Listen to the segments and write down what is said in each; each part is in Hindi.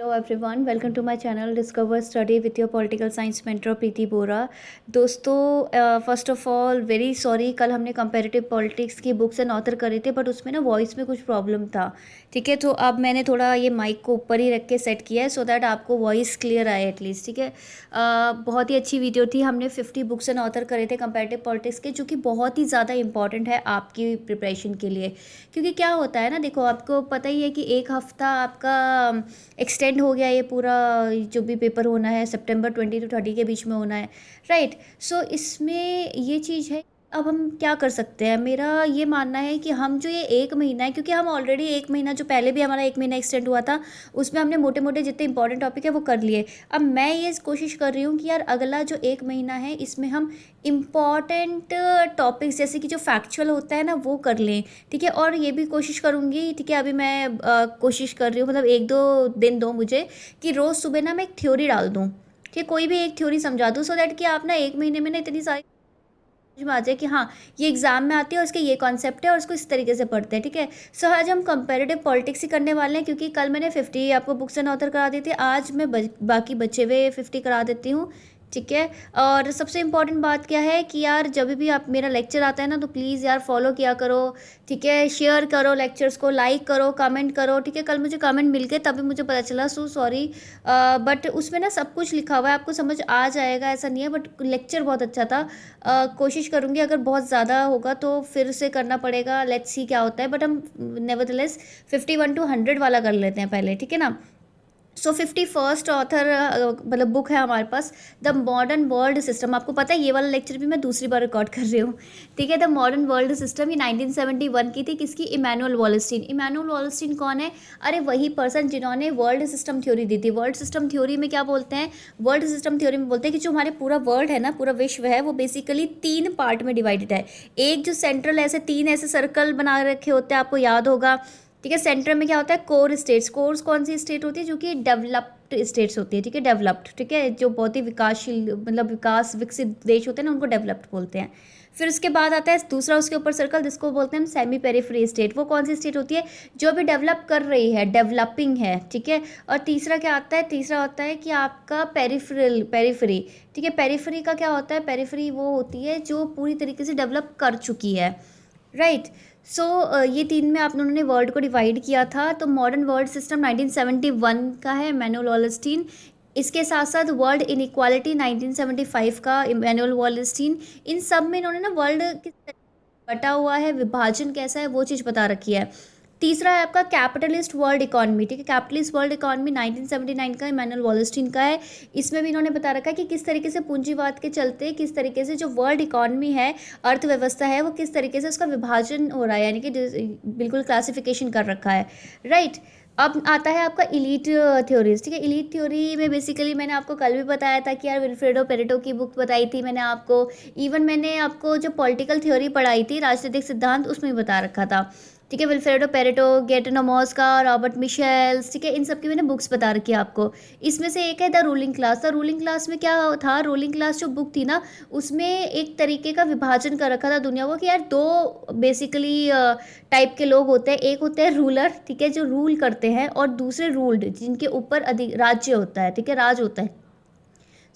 Hello everyone, welcome to my channel discover study with your political science mentor Preeti Bora. दोस्तों, first of all very sorry, कल हमने कंपैरेटिव पॉलिटिक्स की बुक्स एंड ऑथर करे थे बट उसमें ना वॉइस में कुछ प्रॉब्लम था। ठीक है, तो अब मैंने थोड़ा ये माइक को ऊपर ही रख के सेट किया है सो दैट आपको वॉइस क्लियर आए एटलीस्ट। ठीक है, बहुत ही अच्छी वीडियो थी। हमने 50 बुक्स एंड ऑथर करे थे कंपैरेटिव पॉलिटिक्स के, जो कि बहुत ही ज़्यादा इंपॉर्टेंट है आपकी प्रिपरेशन के लिए। क्योंकि क्या होता है ना, देखो आपको पता ही है कि एक हफ्ता आपका एक्सटेंड हो गया, ये पूरा जो भी पेपर होना है सितंबर 20 to 30 के बीच में होना है, राइट। सो इसमें ये चीज़ है, अब हम क्या कर सकते हैं। मेरा ये मानना है कि हम जो ये एक महीना है, क्योंकि हम ऑलरेडी एक महीना जो पहले भी हमारा एक महीना एक्सटेंड हुआ था उसमें हमने मोटे मोटे जितने इंपॉर्टेंट टॉपिक है वो कर लिए। अब मैं ये कोशिश कर रही हूँ कि यार अगला जो एक महीना है इसमें हम इम्पॉर्टेंट टॉपिक्स जैसे कि जो फैक्चुअल होता है ना वो कर लें। ठीक है, और ये भी कोशिश करूँगी, ठीक है, अभी मैं कोशिश कर रही हूँ, मतलब एक दो दिन दो मुझे, कि रोज़ सुबह ना मैं एक थ्योरी डाल दूँ। ठीक है, कोई भी एक थ्योरी समझा दूँ सो दैट कि आप ना एक महीने में ना इतनी सारी समझ में आ जाए कि हाँ ये एग्जाम में आती है और इसके ये कॉन्सेप्ट है और इसको इस तरीके से पढ़ते हैं। ठीक है, सो आज हम कंपैरेटिव पॉलिटिक्स ही करने वाले हैं, क्योंकि कल मैंने 50 आपको बुक्स एंड ऑथर करा दी थी, आज मैं बाकी बचे हुए 50 करा देती हूँ। ठीक है, और सबसे इम्पॉर्टेंट बात क्या है कि यार जब भी आप मेरा लेक्चर आता है ना तो प्लीज़ यार फॉलो किया करो। ठीक है, शेयर करो लेक्चर्स को, लाइक करो, कमेंट करो। ठीक है, कल मुझे कमेंट मिल गए तभी मुझे पता चला, सो सॉरी, बट उसमें ना सब कुछ लिखा हुआ है, आपको समझ आ जाएगा ऐसा नहीं है, बट लेक्चर बहुत अच्छा था। कोशिश करूँगी, अगर बहुत ज़्यादा होगा तो फिर से करना पड़ेगा, लेट्स सी क्या होता है, बट हम नेवरदलेस 51 to 100 वाला कर लेते हैं पहले। ठीक है ना। सो 51st ऑथर मतलब बुक है हमारे पास, द मॉडर्न वर्ल्ड सिस्टम। आपको पता है ये वाला लेक्चर भी मैं दूसरी बार रिकॉर्ड कर रही हूँ। ठीक है, द मॉडर्न वर्ल्ड सिस्टम, ये 1971 की थी। किसकी? Emmanuel Wallerstein. इमैनुअल वॉलस्टीन कौन है? अरे वही पर्सन जिन्होंने वर्ल्ड सिस्टम थ्योरी दी थी। वर्ल्ड सिस्टम थ्योरी में क्या बोलते हैं? वर्ल्ड सिस्टम थ्योरी में बोलते हैं कि जो हमारे पूरा वर्ल्ड है ना, पूरा विश्व है, वो बेसिकली 3 पार्ट में डिवाइडेड है। एक जो सेंट्रल ऐसे 3 ऐसे सर्कल बना रखे होते हैं, आपको याद होगा। ठीक है, सेंटर में क्या होता है? Core states. कोर्स कौन सी स्टेट होती है? जो कि डेवलप्ड स्टेट्स होती है। ठीक है, डेवलप्ड। ठीक है, जो बहुत ही विकासशील मतलब विकास विकसित देश होते हैं ना उनको डेवलप्ड बोलते हैं। फिर उसके बाद आता है दूसरा उसके ऊपर सर्कल, जिसको बोलते हैं हम सेमी पेरिफेरी स्टेट। वो कौन सी स्टेट होती है? जो अभी डेवलप कर रही है, डेवलपिंग है। ठीक है, और तीसरा क्या आता है? तीसरा होता है कि आपका पेरिफेरल, पेरिफेरी। ठीक है, पेरिफेरी का क्या होता है? पेरिफेरी वो होती है जो पूरी तरीके से डेवलप कर चुकी है, राइट। सो ये 3 में आप लोगों ने वर्ल्ड को डिवाइड किया था। तो मॉडर्न वर्ल्ड सिस्टम 1971 का है, मैनुअल वॉलस्टीन। इसके साथ साथ वर्ल्ड इनइक्वालिटी 1975 का, इमैनुअल वॉलस्टीन। इन सब में इन्होंने ना वर्ल्ड किस तरह बटा हुआ है, विभाजन कैसा है, वो चीज़ बता रखी है। तीसरा है आपका कैपिटलिस्ट वर्ल्ड इकोनॉमी। ठीक है, कैपिटलिस्ट वर्ल्ड इकोनॉमी 1979 का, इमैनुअल वॉलस्टीन का है। इसमें भी इन्होंने बता रखा है कि किस तरीके से पूंजीवाद के चलते किस तरीके से जो वर्ल्ड इकोनॉमी है, अर्थव्यवस्था है, वो किस तरीके से उसका विभाजन हो रहा है, यानी कि बिल्कुल क्लासिफिकेशन कर रखा है, राइट। अब आता है आपका इलीट थ्योरीज। ठीक है, इलीट थ्योरी में बेसिकली मैंने आपको कल भी बताया था कि यार विल्फ्रेडो पेरेटो की बुक बताई थी मैंने आपको। इवन मैंने आपको जो पॉलिटिकल थ्योरी पढ़ाई थी, राजनीतिक सिद्धांत, उसमें भी बता रखा था। ठीक है, विल्फ्रेडो पेरेटो, गेटनो मॉस्का, रॉबर्ट मिशेल्स। ठीक है, इन सब की मैंने बुक्स बता रखी है आपको। इसमें से एक है the ruling class. The ruling class में क्या था? रूलिंग क्लास जो बुक थी ना, उसमें एक तरीके का विभाजन कर रखा था दुनिया को कि यार दो बेसिकली टाइप के लोग होते हैं। एक होते हैं रूलर, ठीक है, जो रूल करते हैं, और दूसरे रूल्ड, जिनके ऊपर अधिक राज्य होता है। ठीक है, राज होता है।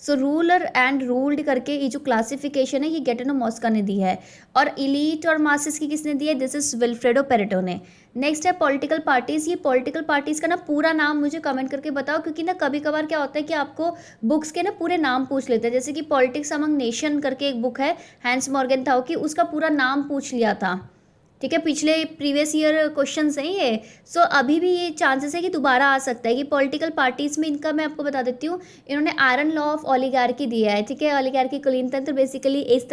सो रूलर एंड रूल्ड करके ये जो क्लासिफिकेशन है ये गेटनो मॉस्का ने दी है। और इलीट और मासेस की किसने दी है? दिस इज विल्फ्रेडो पेरेटो ने। नेक्स्ट है पॉलिटिकल पार्टीज। ये पॉलिटिकल पार्टीज का ना पूरा नाम मुझे कमेंट करके बताओ, क्योंकि ना कभी कभार क्या होता है कि आपको बुक्स के ना पूरे नाम पूछ लेते हैं। जैसे कि पॉलिटिक्स अमंग नेशन करके एक बुक है हैंस मॉर्गन थाउ की, उसका पूरा नाम पूछ लिया था। ठीक है, पिछले प्रीवियस ईयर क्वेश्चन हैं ये। सो अभी भी ये चांसेस है कि दोबारा आ सकता है कि पॉलिटिकल पार्टीज में इनका मैं आपको बता देती हूँ। इन्होंने आयरन लॉ ऑफ ओलिगार्की दिया है। ठीक है, ओलिगार्की कुलीन तंत्र बेसिकली एक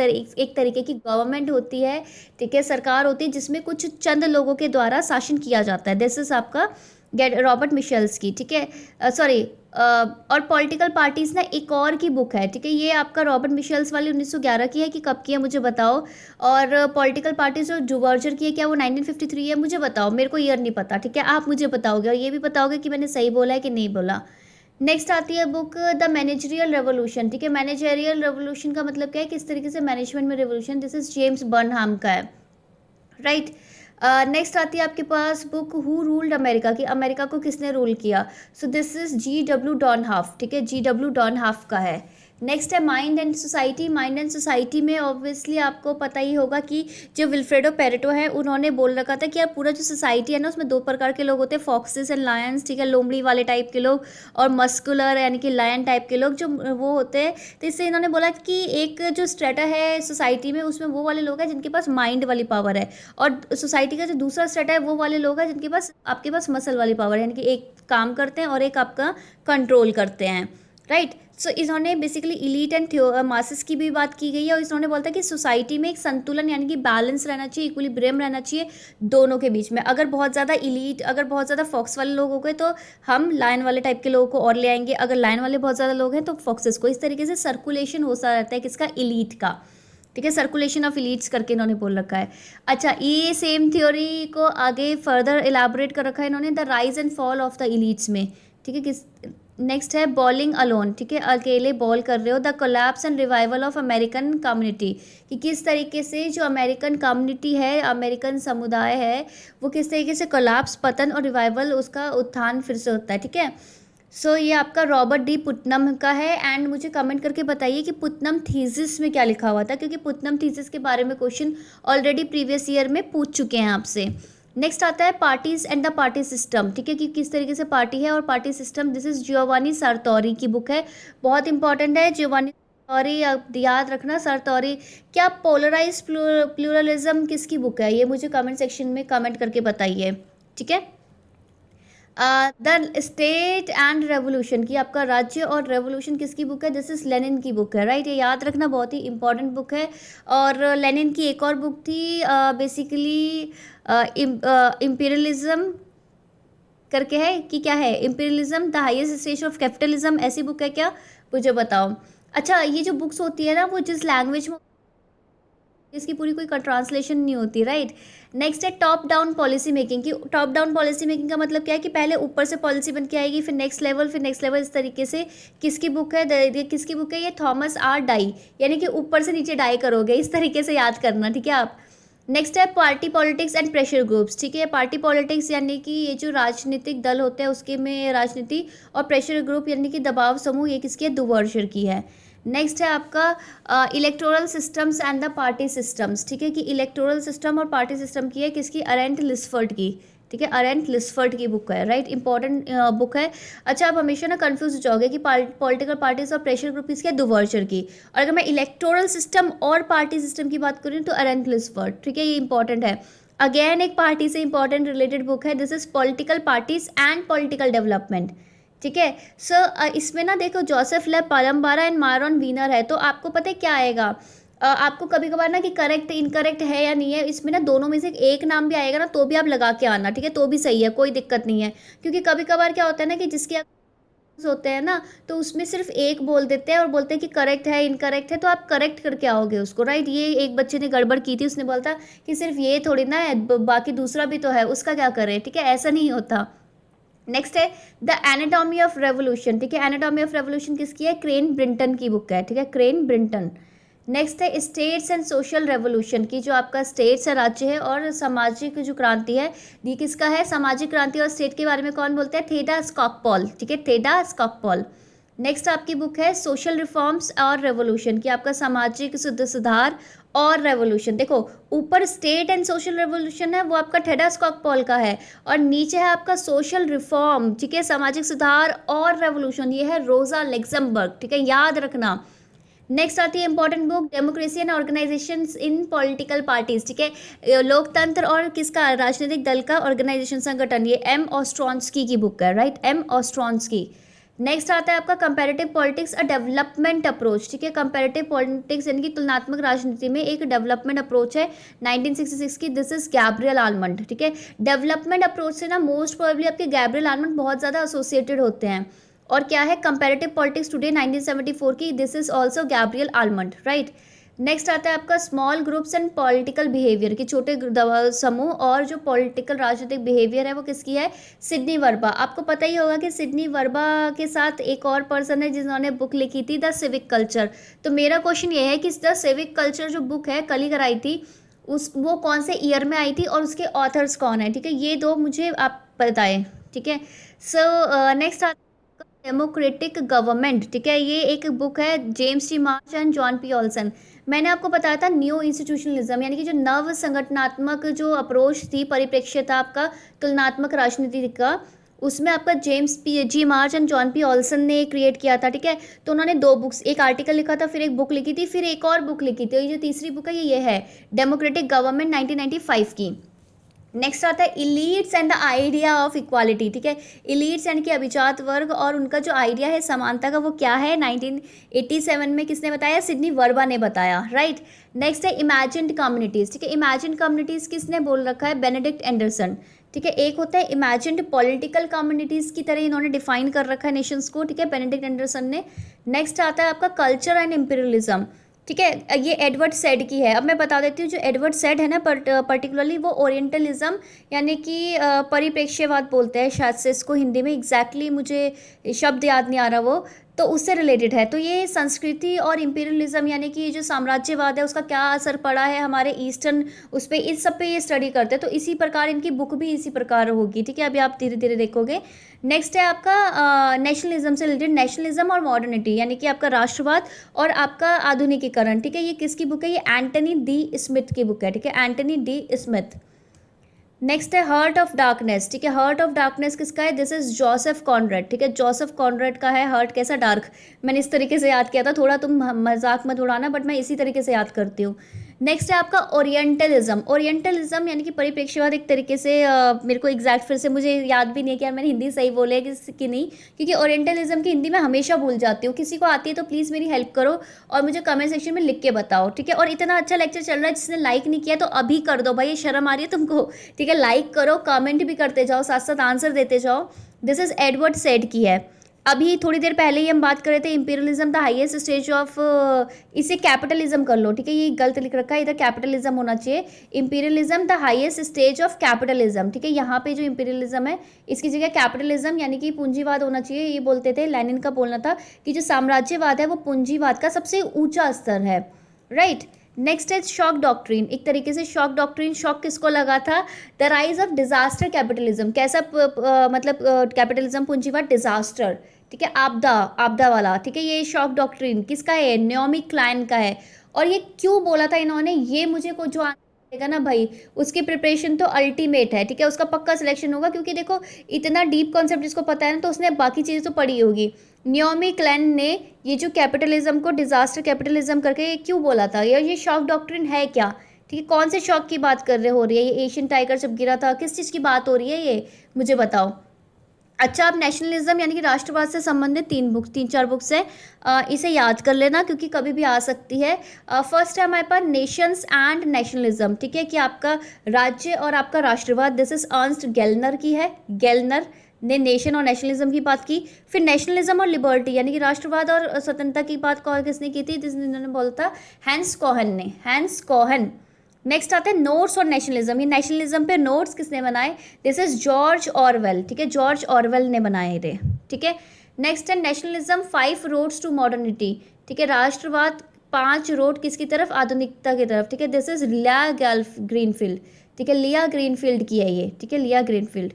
तरीके की गवर्नमेंट होती है। ठीक है, सरकार होती है जिसमें कुछ चंद लोगों के द्वारा शासन किया जाता है। दिस इज आपका गेट रॉबर्ट मिशेल्स की। ठीक है, सॉरी, और पॉलिटिकल पार्टीज ना एक और की बुक है। ठीक है, ये आपका रॉबर्ट मिशेल्स वाली 1911 की है, कि कब की है मुझे बताओ। और पॉलिटिकल पार्टी जो डुवर्जर की है, क्या वो 1953 है? मुझे बताओ, मेरे को ईयर नहीं पता। ठीक है, आप मुझे बताओगे और ये भी बताओगे कि मैंने सही बोला है कि नहीं बोला। नेक्स्ट आती है बुक द मैनेजरियल रेवोल्यूशन। ठीक है, मैनेजरियल रेवोल्यूशन का मतलब क्या है? किस तरीके से मैनेजमेंट में रेवोल्यूशन। दिस इज जेम्स बर्नहाम का है, राइट। नेक्स्ट आती है आपके पास बुक हु रूल्ड अमेरिका, कि अमेरिका को किसने रूल किया। So this is G.W. डॉनहाफ, ठीक है, G.W. डॉनहाफ का है। नेक्स्ट है mind and society. Mind and society में ऑब्वियसली आपको पता ही होगा कि जो विल्फ्रेडो पेरेटो है उन्होंने बोल रखा था कि यार पूरा जो सोसाइटी है ना उसमें दो प्रकार के लोग होते हैं, फॉक्सेस एंड लायंस, ठीक है, लोमड़ी वाले टाइप के लोग, और मस्कुलर यानी कि लायन टाइप के लोग जो वो होते हैं। तो इससे इन्होंने बोला कि एक जो स्ट्रेटा है सोसाइटी में उसमें वो वाले लोग हैं जिनके पास माइंड वाली पावर है, और सोसाइटी का जो दूसरा स्ट्रेटा है वो वाले लोग हैं जिनके पास आपके पास मसल वाली पावर है, यानी कि एक काम करते हैं और एक आपका कंट्रोल करते हैं, राइट। सो इन्होंने बेसिकली इलीट एंड मासेस की भी बात की गई है, और इन्होंने बोलता है कि सोसाइटी में एक संतुलन यानी कि बैलेंस रहना चाहिए, इक्विलिब्रियम रहना चाहिए दोनों के बीच में। अगर बहुत ज़्यादा इलीट, अगर बहुत ज़्यादा फॉक्स वाले लोग हो गए तो हम लायन वाले टाइप के लोगों को और ले आएंगे, अगर लायन वाले बहुत ज़्यादा लोग हैं तो फॉक्सेस को। इस तरीके से सर्कुलेशन होता रहता है किसका, इलीट का, ठीक है, सर्कुलेशन ऑफ इलीट्स करके इन्होंने बोल रखा है। अच्छा, ये सेम थ्योरी को आगे फर्दर इलाबोरेट कर रखा है इन्होंने the rise and fall of the elites में, ठीक है। किस नेक्स्ट है बॉलिंग अलोन, ठीक है, अकेले बॉल कर रहे हो। The collapse and revival of American community, कि किस तरीके से जो अमेरिकन कम्युनिटी है, अमेरिकन समुदाय है, वो किस तरीके से कोलैप्स, पतन और रिवाइवल, उसका उत्थान फिर से होता है, ठीक है। सो ये आपका रॉबर्ट डी पुटनम का है। एंड मुझे कमेंट करके बताइए कि पुटनम थीसिस में क्या लिखा हुआ था, क्योंकि पुटनम थीसिस के बारे में क्वेश्चन ऑलरेडी प्रीवियस ईयर में पूछ चुके हैं आपसे। नेक्स्ट आता है parties and the party system, ठीक है, कि किस तरीके से पार्टी है और party system. This is Giovanni Sartori की बुक है, बहुत इंपॉर्टेंट है जियोवानी सार्तोरी, आप याद रखना सार्तोरी। क्या पोलराइज प्लूरलिज्म किसकी बुक है, ये मुझे कमेंट सेक्शन में कमेंट करके बताइए, ठीक है। द स्टेट एंड रेवोल्यूशन, की आपका राज्य और रेवोल्यूशन किसकी बुक है, दिस इज लेनिन की बुक है, राइट। ये याद रखना, बहुत ही इंपॉर्टेंट बुक है। और लेनिन की एक और बुक थी बेसिकली इम्पीरियलिज्म करके है, कि क्या है, imperialism the highest stage of capitalism, ऐसी बुक है क्या, मुझे बताओ। अच्छा, ये जो बुक्स होती है ना वो जिस लैंग्वेज में, इसकी पूरी कोई ट्रांसलेशन नहीं होती, राइट। नेक्स्ट है टॉप डाउन पॉलिसी मेकिंग, की टॉप डाउन पॉलिसी मेकिंग का मतलब क्या है कि पहले ऊपर से पॉलिसी बन के आएगी, फिर नेक्स्ट लेवल, फिर नेक्स्ट लेवल, इस तरीके से। किसकी बुक है, किसकी बुक है ये, थॉमस आर डाई, यानी कि ऊपर से नीचे डाई करोगे, इस तरीके से याद करना, ठीक है आप। नेक्स्ट है party politics and pressure groups, ठीक है। पार्टी पॉलिटिक्स यानी कि ये जो राजनीतिक दल होते हैं उसके में राजनीति, और प्रेशर ग्रुप यानी कि दबाव समूह, ये किसकी है, दुवर्शर की है। नेक्स्ट है आपका electoral systems and the party systems, ठीक है, कि इलेक्टोरल सिस्टम और पार्टी सिस्टम की है किसकी, अरेंट लिस्फर्ड की, ठीक है, अरेंट लिस्फर्ड की बुक है, राइट, इंपॉर्टेंट बुक है। अच्छा, आप हमेशा ना कंफ्यूज हो जाओगे कि पॉलिटिकल पार्टीज और प्रेशर ग्रुप किसकी है, दुवर्शर की। और अगर मैं इलेक्टोरल सिस्टम और पार्टी सिस्टम की बात करूँ तो अरेंट लिस्फर्ड, ठीक है, ये इंपॉर्टेंट है। अगेन एक पार्टी से इंपॉर्टेंट रिलेटेड बुक है, this is political parties and political development, ठीक है। सो इसमें ना देखो जोसेफ ले पालमबारा एंड मायरन वीनर है, तो आपको पता है क्या आएगा, आपको कभी कभार ना कि करेक्ट इनकरेक्ट है या नहीं है, इसमें ना दोनों में से एक नाम भी आएगा ना तो भी आप लगा के आना, ठीक है, तो भी सही है, कोई दिक्कत नहीं है। क्योंकि कभी कभार क्या होता है ना कि जिसके होते हैं ना तो उसमें सिर्फ एक बोल देते हैं और बोलते हैं कि करेक्ट है इनकरेक्ट है, तो आप करेक्ट करके आओगे उसको, राइट। ये एक बच्चे ने गड़बड़ की थी, उसने बोलता कि सिर्फ ये थोड़ी ना है, बाकी दूसरा भी तो है, उसका क्या करें, ठीक है, ऐसा नहीं होता। नेक्स्ट है द एनाटॉमी ऑफ रेवोल्यूशन, ठीक है, एनाटॉमी ऑफ रेवोल्यूशन किसकी है, क्रेन ब्रिंटन की बुक है, ठीक है, क्रेन ब्रिंटन। नेक्स्ट है स्टेट्स एंड सोशल रेवोल्यूशन, की जो आपका स्टेट्स है राज्य है, और सामाजिक जो क्रांति है ये किसका है, सामाजिक क्रांति और स्टेट के बारे में कौन बोलते हैं, थेडा स्कॉकपॉल, ठीक है, थेडा स्कॉकपॉल। नेक्स्ट आपकी बुक है सोशल रिफॉर्म्स और रेवोल्यूशन, की आपका सामाजिक सुधार और रेवोल्यूशन। देखो ऊपर स्टेट एंड सोशल रेवोल्यूशन है वो आपका थेडा स्कॉकपॉल का है, और नीचे है आपका सोशल रिफॉर्म, ठीक है, सामाजिक सुधार और रेवोल्यूशन, ये है रोजा लग्जमबर्ग, ठीक है, याद रखना। नेक्स्ट आती है important book democracy and organisation in political parties, ठीक है, लोकतंत्र और किसका, राजनीतिक दल का ऑर्गेनाइजेशन संगठन, ये एम ऑस्ट्रॉन्स्की की बुक है, राइट, एम ऑस्ट्रॉन्स्की। नेक्स्ट आता है आपका comparative politics a development approach, ठीक है, कंपैरेटिव पॉलिटिक्स यानी कि तुलनात्मक राजनीति में एक डेवलपमेंट अप्रोच है 1966 की, दिस इज गैब्रियल आलमंड, ठीक है। डेवलपमेंट अप्रोच से ना मोस्ट प्रोबेबली आपके गैब्रियल आलमंड बहुत ज़्यादा एसोसिएटेड होते हैं। और क्या है कंपैरेटिव पॉलिटिक्स टुडे 1974 की, this is also Gabriel almond, right. Next आता है आपका small groups and political behaviour, की छोटे समूह और जो पॉलिटिकल राजनीतिक बिहेवियर है वो किसकी है, सिडनी वर्बा। आपको पता ही होगा कि सिडनी वर्बा के साथ एक और पर्सन है जिन्होंने बुक लिखी थी द सिविक कल्चर। तो मेरा क्वेश्चन ये है कि द सिविक कल्चर जो बुक है कल ही कराई थी उस वो कौन से ईयर में आई थी और उसके ऑथर्स कौन है, ठीक है, ये दो मुझे आप बताएं, ठीक है। सो नेक्स्ट डेमोक्रेटिक गवर्नमेंट, ठीक है, ये एक बुक है James T March and John P Olson. मैंने आपको बताया था न्यू इंस्टीट्यूशनलिज्म, यानी कि जो नव संगठनात्मक जो अप्रोच थी, परिप्रेक्ष्य था आपका तुलनात्मक राजनीति का, उसमें आपका James P G March and John P Olson ने क्रिएट किया था, ठीक है। तो उन्होंने दो बुक्स, एक आर्टिकल लिखा था, फिर एक बुक लिखी थी, फिर एक और बुक लिखी थी, और ये जो तीसरी बुक है ये है डेमोक्रेटिक गवर्नमेंट 1995 की। नेक्स्ट आता है elites and the idea of equality, ठीक है। इलीट्स यानी कि अभिजात वर्ग और उनका जो आइडिया है समानता का, वो क्या है, 1987 में किसने बताया, सिडनी वर्बा ने बताया, राइट। नेक्स्ट है इमेजिन्ड कम्युनिटीज़, ठीक है। इमेजिन्ड कम्युनिटीज़ किसने बोल रखा है, बेनेडिक्ट एंडरसन, ठीक है। एक होता है इमेजिन्ड पॉलिटिकल कम्युनिटीज़ की तरह इन्होंने डिफाइन कर रखा है नेशंस को, ठीक है, बेनेडिक्ट एंडरसन ने। नेक्स्ट आता है आपका कल्चर एंड इम्पीरियलिज्म, ठीक है, ये एडवर्ड सेड की है। अब मैं बता देती हूँ, जो एडवर्ड सेड है ना, पर्टिकुलरली वो ओरिएंटलिज्म यानी कि परिप्रेक्ष्यवाद बोलते हैं शायद से इसको हिंदी में, एग्जैक्टली मुझे शब्द याद नहीं आ रहा वो, तो उससे रिलेटेड है। तो ये संस्कृति और इम्पीरियलिज्म यानी कि ये जो साम्राज्यवाद है उसका क्या असर पड़ा है हमारे ईस्टर्न उस पर, इस सब पे ये स्टडी करते हैं। तो इसी प्रकार इनकी बुक भी इसी प्रकार होगी, ठीक है, अभी आप धीरे धीरे देखोगे। नेक्स्ट है आपका नेशनलिज्म से रिलेटेड, नेशनलिज्म और मॉडर्निटी यानी कि आपका राष्ट्रवाद और आपका आधुनिकीकरण, ठीक है। ये किसकी बुक है, ये एंटनी डी स्मिथ की बुक है, ठीक है, एंटनी डी स्मिथ। नेक्स्ट है हार्ट ऑफ डार्कनेस, ठीक है। हार्ट ऑफ डार्कनेस किसका है, दिस इज जोसेफ कॉनरेड, ठीक है, जोसेफ कॉनरेड का है। हार्ट कैसा, डार्क। मैंने इस तरीके से याद किया था, थोड़ा तुम मजाक मत उड़ाना, बट मैं इसी तरीके से याद करती हूँ। नेक्स्ट है आपका ओरिएंटलिज्म, ओरिएंटलिज्म यानी कि परिप्रेक्ष्यवाद एक तरीके से, मेरे को एग्जैक्ट फिर से मुझे याद भी नहीं है कि यार मैंने हिंदी सही बोले कि नहीं, क्योंकि ओरिएंटलिज्म की हिंदी मैं हमेशा भूल जाती हूँ। किसी को आती है तो प्लीज़ मेरी हेल्प करो और मुझे कमेंट सेक्शन में लिख के बताओ, ठीक है। और इतना अच्छा लेक्चर चल रहा है, जिसने लाइक नहीं किया तो अभी कर दो भाई, ये शर्म आ रही है तुमको, ठीक है। लाइक करो, कमेंट भी करते जाओ, साथ साथ आंसर देते जाओ। दिस इज एडवर्ड सेड की है। अभी थोड़ी देर पहले ही हम बात कर रहे थे imperialism the highest stage of, इसे कैपिटलिज्म कर लो, ठीक है, ये गलत लिख रखा है, इधर कैपिटलिज्म होना चाहिए। Imperialism the highest stage of capitalism, ठीक है, यहाँ पे जो इंपीरियलिज्म है इसकी जगह कैपिटलिज्म यानी कि पूंजीवाद होना चाहिए। ये बोलते थे, लेनिन का बोलना था कि जो साम्राज्यवाद है वो पूंजीवाद का सबसे ऊंचा स्तर है, राइट। नेक्स्ट है शॉक डॉक्ट्रिन, एक तरीके से शॉक डॉक्ट्रिन, शॉक किसको लगा था, the rise of disaster capitalism, कैसा मतलब कैपिटलिज्म पूंजीवाद, डिजास्टर, ठीक है, आपदा, आपदा वाला, ठीक है। ये शॉक डॉक्ट्रिन किसका है, न्योमी क्लाइन का है। और ये क्यों बोला था इन्होंने, ये मुझे को जो आएगा ना भाई, उसकी प्रिपरेशन तो अल्टीमेट है, ठीक है, उसका पक्का सिलेक्शन होगा, क्योंकि देखो इतना डीप कॉन्सेप्ट जिसको पता है ना, तो उसने बाकी चीज़ें तो पढ़ी होगी। न्योमी क्लैन ने ये जो कैपिटलिज्म को डिजास्टर कैपिटलिज्म करके ये क्यों बोला था, या ये शॉक डॉक्ट्रिन है क्या, ठीक है, कौन से शॉक की बात कर रहे हो रही है, ये एशियन टाइगर जब गिरा था, किस चीज़ की बात हो रही है, ये मुझे बताओ। अच्छा, आप नेशनलिज्म यानी कि राष्ट्रवाद से संबंधित तीन चार बुक्स है, इसे याद कर लेना क्योंकि कभी भी आ सकती है। फर्स्ट है हमारे पास नेशंस एंड नेशनलिज्म, ठीक है, कि आपका राज्य और आपका राष्ट्रवाद, दिस इज अर्नस्ट गेलनर की है, गेलनर ने नेशन और नेशनलिज्म की बात की। फिर नेशनलिज्म और लिबर्टी यानी कि राष्ट्रवाद और स्वतंत्रता की बात किसने की थी, जिन्होंने बोला था, हैंस कोहन ने, हैंस कोहन। नेक्स्ट आता है नोट्स और नेशनलिज्म, ये नेशनलिज्म पे नोट्स किसने बनाए, दिस इज जॉर्ज ऑरवेल, ठीक है, जॉर्ज ऑरवेल ने बनाए थे, ठीक है। नेक्स्ट है नेशनलिज्म 5 रोड्स टू मॉडर्निटी, ठीक है, राष्ट्रवाद 5 रोड किसकी तरफ, आधुनिकता की तरफ, ठीक है, दिस इज लिया ग्रीनफील्ड, ठीक है, लिया ग्रीनफील्ड की है ये, ठीक है, लिया ग्रीनफील्ड।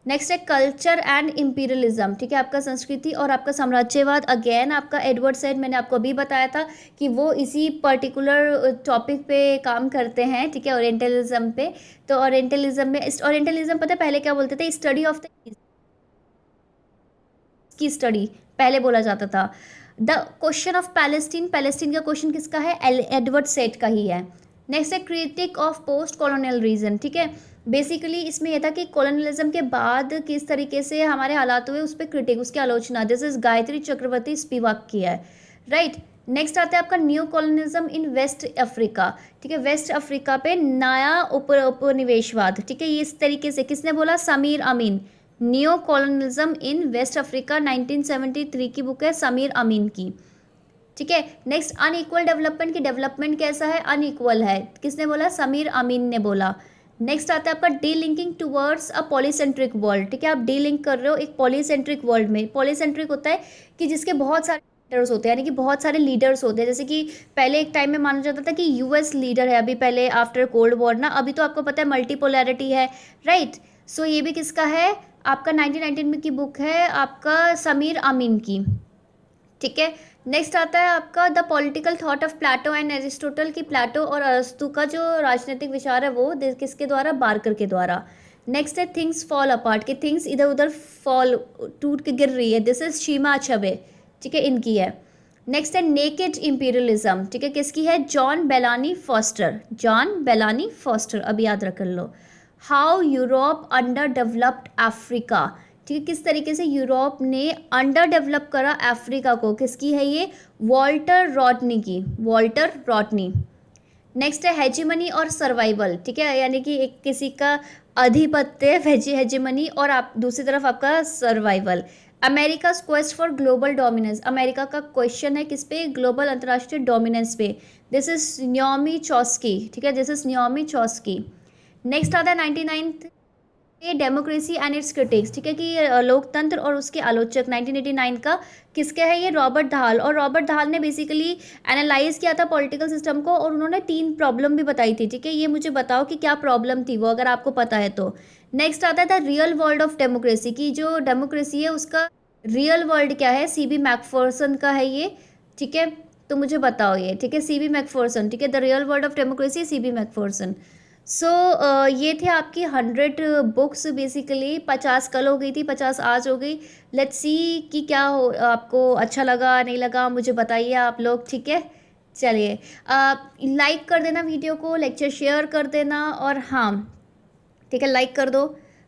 नेक्स्ट है कल्चर एंड इंपीरियलिज्म, ठीक है, आपका संस्कृति और आपका साम्राज्यवाद, अगेन आपका एडवर्ड सेड, मैंने आपको अभी बताया था कि वो इसी पर्टिकुलर टॉपिक पे काम करते हैं, ठीक है, ओरिएंटलिज्म पे। तो ओरिएंटलिज्म में, ओरिएंटलिज्म पता है पहले क्या बोलते थे, स्टडी ऑफ द की स्टडी पहले बोला जाता था। The question of Palestine, Palestine का क्वेश्चन किसका है, एडवर्ड सेड का ही है। नेक्स्ट है critique of post colonial reason, ठीक है, बेसिकली इसमें यह था कि कॉलोनियलिज्म के बाद किस तरीके से हमारे हालात हुए उस पर क्रिटिक, उसकी आलोचना, this is Gayatri Chakravorty Spivak की है, राइट। नेक्स्ट आता है आपका new colonialism in West Africa, ठीक है, वेस्ट अफ्रीका पे नया उपनिवेशवाद, ठीक है, ये इस तरीके से किसने बोला, समीर अमीन, new colonialism in West Africa 1973 की बुक है समीर अमीन की, ठीक है। नेक्स्ट अनइक्वल डेवलपमेंट, की डेवलपमेंट कैसा है, अनइक्वल है, किसने बोला, समीर अमीन ने बोला। नेक्स्ट आता है आपका D linking towards a polycentric world, ठीक है, आप डी लिंक कर रहे हो एक पॉलीसेंट्रिक वर्ल्ड में। पॉलीसेंट्रिक होता है कि जिसके बहुत सारे लीडर्स होते हैं, यानी कि बहुत सारे लीडर्स होते हैं। जैसे कि पहले एक टाइम में माना जाता था कि यूएस लीडर है, अभी पहले आफ्टर कोल्ड वॉर ना, अभी तो आपको पता है मल्टीपोलैरिटी है, राइट। सो ये भी किसका है, आपका 1919 में की बुक है आपका समीर अमीन की, ठीक है। नेक्स्ट आता है आपका the political thought of Plato and Aristotle, की प्लेटो और अरस्तु का जो राजनीतिक विचार है वो किसके द्वारा, बार्कर के द्वारा। नेक्स्ट है थिंग्स फॉल अपार्ट, के थिंग्स इधर उधर फॉल, टूट के गिर रही है, दिस इज शीमा अछबे, ठीक है, इनकी है। नेक्स्ट है नेकेड इंपीरियलिज्म, ठीक है, किसकी है, John Bellamy Foster, John Bellamy Foster, अब याद रख लो। How Europe underdeveloped Africa, ठीक है, किस तरीके से यूरोप ने अंडर डेवलप करा अफ्रीका को, किसकी है ये, वॉल्टर रॉटनी की, वॉल्टर रॉटनी। नेक्स्ट है हेजिमनी और सर्वाइवल, ठीक है, यानी कि एक किसी का आधिपत्य हेजिमनी और आप दूसरी तरफ आपका survival. America quest for global dominance, America का क्वेश्चन है किस पे, ग्लोबल अंतर्राष्ट्रीय डोमिनेंस पे, दिस इज न्योमी चॉस्की, ठीक है, दिस इज न्योमी चॉस्की। नेक्स्ट आता है 99th, ये डेमोक्रेसी एंड इट्स क्रिटिक्स, ठीक है, कि लोकतंत्र और उसके आलोचक 1989 का किसका है ये, रॉबर्ट दाहल। और रॉबर्ट दाहल ने बेसिकली एनालाइज किया था पॉलिटिकल सिस्टम को, और उन्होंने 3 प्रॉब्लम भी बताई थी, ठीक है। ये मुझे बताओ कि क्या प्रॉब्लम थी वो, अगर आपको पता है तो। नेक्स्ट आता है the real world of democracy, की जो डेमोक्रेसी है उसका रियल वर्ल्ड क्या है, सीबी मैकफर्सन का है ये, ठीक है, तो मुझे बताओ ये, ठीक है, सीबी मैकफर्सन, ठीक है, the real world of democracy, C B Macpherson. So ये थे आपकी 100 बुक्स, बेसिकली 50 कल हो गई थी, 50 आज हो गई। लेट्स सी कि क्या हो, आपको अच्छा लगा नहीं लगा मुझे बताइए आप लोग, ठीक है। चलिए लाइक कर देना वीडियो को, लेक्चर शेयर कर देना, और हाँ ठीक है, लाइक कर दो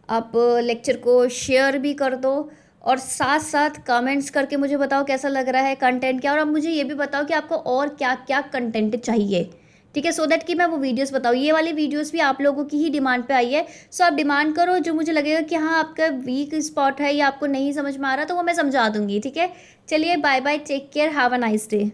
आप, लेक्चर को शेयर भी कर दो, और साथ साथ कमेंट्स करके मुझे बताओ कैसा लग रहा है कंटेंट क्या, और अब मुझे ये भी बताओ कि आपको और क्या क्या कंटेंट चाहिए, ठीक है, सो दैट कि मैं वो वीडियोस बताऊँ। ये वाली वीडियोस भी आप लोगों की ही डिमांड पे आई है, सो आप डिमांड करो, जो मुझे लगेगा कि हाँ आपका वीक स्पॉट है या आपको नहीं समझ में आ रहा तो वो मैं समझा दूंगी, ठीक है। चलिए bye bye, take care, have a nice day.